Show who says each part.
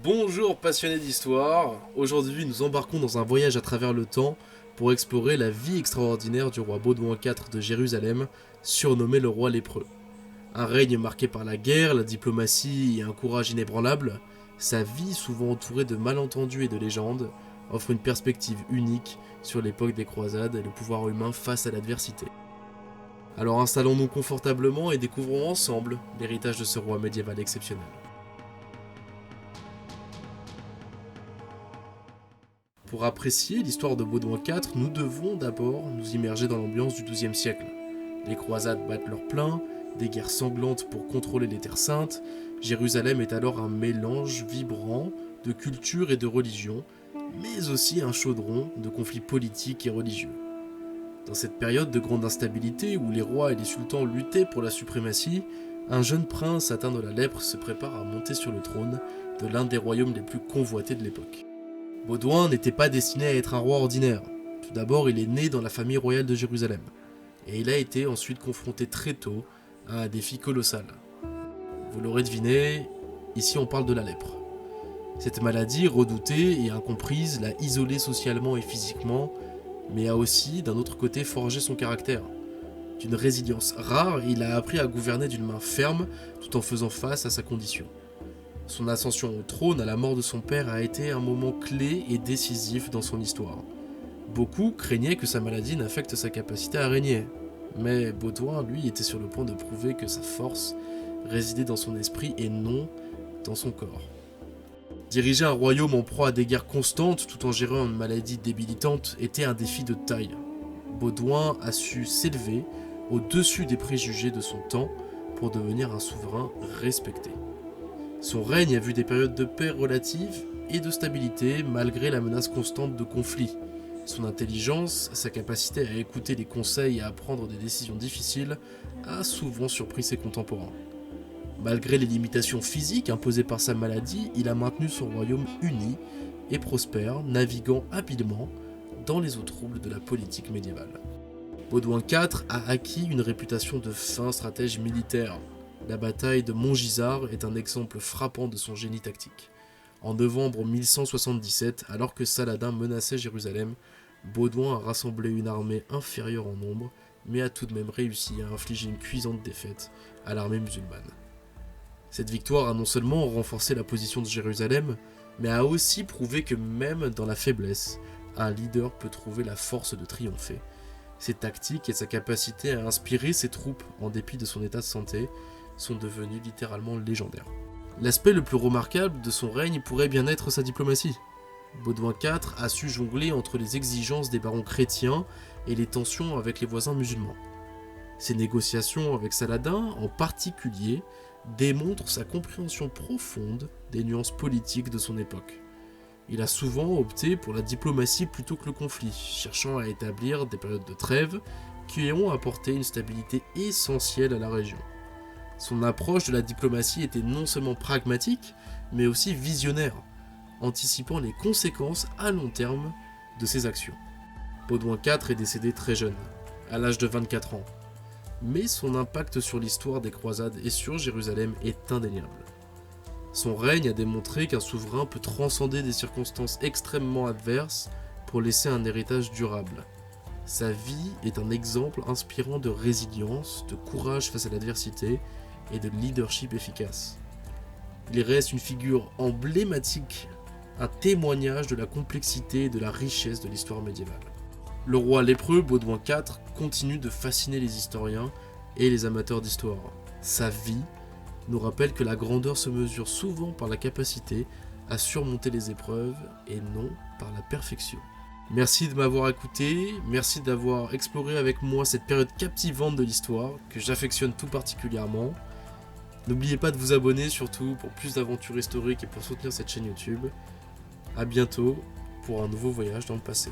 Speaker 1: Bonjour passionnés d'histoire, aujourd'hui nous embarquons dans un voyage à travers le temps pour explorer la vie extraordinaire du roi Baudouin IV de Jérusalem, surnommé le roi lépreux. Un règne marqué par la guerre, la diplomatie et un courage inébranlable, sa vie souvent entourée de malentendus et de légendes offre une perspective unique sur l'époque des croisades et le pouvoir humain face à l'adversité. Alors installons-nous confortablement et découvrons ensemble l'héritage de ce roi médiéval exceptionnel. Pour apprécier l'histoire de Baudouin IV, nous devons d'abord nous immerger dans l'ambiance du XIIe siècle. Les croisades battent leur plein, des guerres sanglantes pour contrôler les terres saintes. Jérusalem est alors un mélange vibrant de culture et de religion, mais aussi un chaudron de conflits politiques et religieux. Dans cette période de grande instabilité où les rois et les sultans luttaient pour la suprématie, un jeune prince atteint de la lèpre se prépare à monter sur le trône de l'un des royaumes les plus convoités de l'époque. Baudouin n'était pas destiné à être un roi ordinaire. Tout d'abord, il est né dans la famille royale de Jérusalem, et il a été ensuite confronté très tôt à un défi colossal. Vous l'aurez deviné, ici on parle de la lèpre. Cette maladie, redoutée et incomprise, l'a isolé socialement et physiquement, mais a aussi, d'un autre côté, forgé son caractère. D'une résilience rare, il a appris à gouverner d'une main ferme, tout en faisant face à sa condition. Son ascension au trône à la mort de son père a été un moment clé et décisif dans son histoire. Beaucoup craignaient que sa maladie n'affecte sa capacité à régner, mais Baudouin, lui, était sur le point de prouver que sa force résidait dans son esprit et non dans son corps. Diriger un royaume en proie à des guerres constantes tout en gérant une maladie débilitante était un défi de taille. Baudouin a su s'élever au-dessus des préjugés de son temps pour devenir un souverain respecté. Son règne a vu des périodes de paix relative et de stabilité malgré la menace constante de conflits. Son intelligence, sa capacité à écouter les conseils et à prendre des décisions difficiles a souvent surpris ses contemporains. Malgré les limitations physiques imposées par sa maladie, il a maintenu son royaume uni et prospère, naviguant habilement dans les eaux troubles de la politique médiévale. Baudouin IV a acquis une réputation de fin stratège militaire. La bataille de Montgisard est un exemple frappant de son génie tactique. En novembre 1177, alors que Saladin menaçait Jérusalem, Baudouin a rassemblé une armée inférieure en nombre, mais a tout de même réussi à infliger une cuisante défaite à l'armée musulmane. Cette victoire a non seulement renforcé la position de Jérusalem, mais a aussi prouvé que même dans la faiblesse, un leader peut trouver la force de triompher. Ses tactiques et sa capacité à inspirer ses troupes en dépit de son état de santé sont devenus littéralement légendaires. L'aspect le plus remarquable de son règne pourrait bien être sa diplomatie. Baudouin IV a su jongler entre les exigences des barons chrétiens et les tensions avec les voisins musulmans. Ses négociations avec Saladin, en particulier, démontrent sa compréhension profonde des nuances politiques de son époque. Il a souvent opté pour la diplomatie plutôt que le conflit, cherchant à établir des périodes de trêve qui ont apporté une stabilité essentielle à la région. Son approche de la diplomatie était non seulement pragmatique, mais aussi visionnaire, anticipant les conséquences à long terme de ses actions. Baudouin IV est décédé très jeune, à l'âge de 24 ans, mais son impact sur l'histoire des croisades et sur Jérusalem est indéniable. Son règne a démontré qu'un souverain peut transcender des circonstances extrêmement adverses pour laisser un héritage durable. Sa vie est un exemple inspirant de résilience, de courage face à l'adversité et de leadership efficace. Il reste une figure emblématique, un témoignage de la complexité et de la richesse de l'histoire médiévale. Le roi lépreux, Baudouin IV, continue de fasciner les historiens et les amateurs d'histoire. Sa vie nous rappelle que la grandeur se mesure souvent par la capacité à surmonter les épreuves et non par la perfection. Merci de m'avoir écouté, merci d'avoir exploré avec moi cette période captivante de l'histoire que j'affectionne tout particulièrement. N'oubliez pas de vous abonner surtout pour plus d'aventures historiques et pour soutenir cette chaîne YouTube. A bientôt pour un nouveau voyage dans le passé.